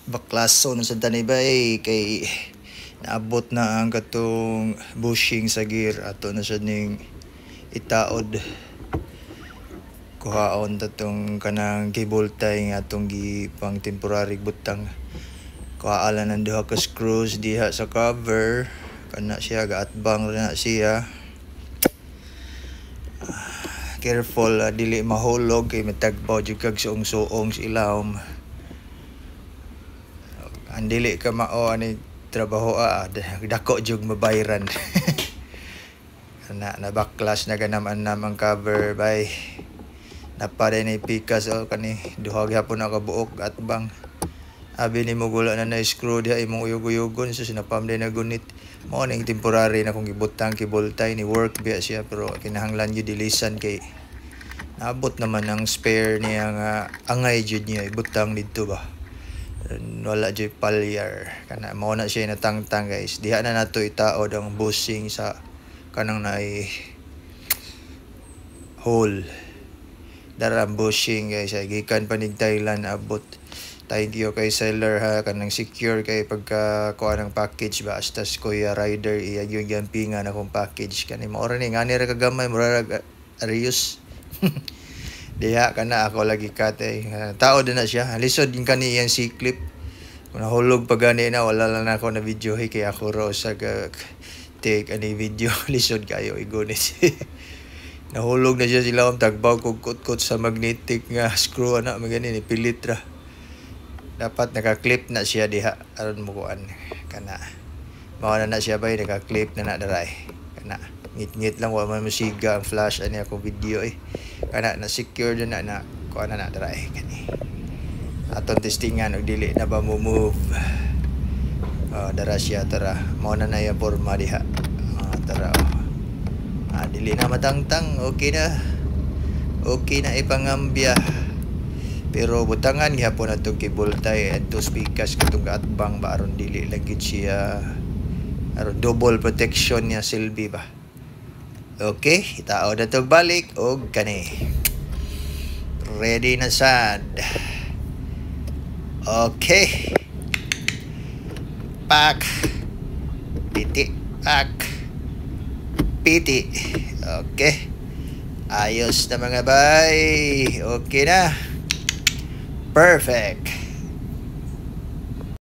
baklaso na sa tanibay kay naabot na ang katong bushing sa gear ato na siya ning itaod kuhaon tatong kanang cable tie nga atong gipang temporary butang kuhaan ng duha ka screws diha sa cover kana siya gaatbang na siya. Careful dili mahulog kay matagbaw jud kag suong-suong sa ilawom. Ang dili ka mao ani trabaho dako jud mabayran. na baklas na ganaman namang cover by napaday na pikas kani duha gyapon ako buok at bang abi ni mo gula na screw diha imong uyog-uyogon so sinapam din na gunit mo ning temporary na kung gibutang cable tie ni work biya siya pero kinahanglan gyud dilisan kay naabot naman ang spare niya nga angay jud niya ibutang didto ba wala jud palyar kana mao na siya natangtang guys diha na nato itaod ang bushing sa kanang naay hole dara bushing guys gikan panig Thailand abot. Thank you kay seller ha kanang secure kay pagka kuha ng package ba astas Kuya Rider iya yung gampingan akong package kani mao ra ni ngani ra kagamay mura Arius. Diha kana ako lagi kate tao din na siya lisod din kani iyang C-clip kung nahulog pa gani na wala lang ako na video kay ako ro sa take ani video lisod kayo igunit. Nahulog na siya sila tagbaw kog kot sa magnetic nga screw ana magani ni pilit ra. Dapat naka-clip na siya diha aron mo kuan kana mao na siya bay naka-clip na daray kana ngit-ngit lang wa man musiga ang flash ani ako video kana na secure na kuan na daray kani aton testingan og dili na ba mo move dara siya tara mao na yung forma diha tara dili na matangtang okay na ipangambya. Pero butangan gyapon atong cable tie adto speakers katong atbang ba aron dili lagi siya aron double protection niya silbi ba. Okay, itaod na tog balik og kani. Ready na sad. Okay. Pak. Piti. Pak. Piti. Okay. Ayos na mga bay. Okay na. Perfect.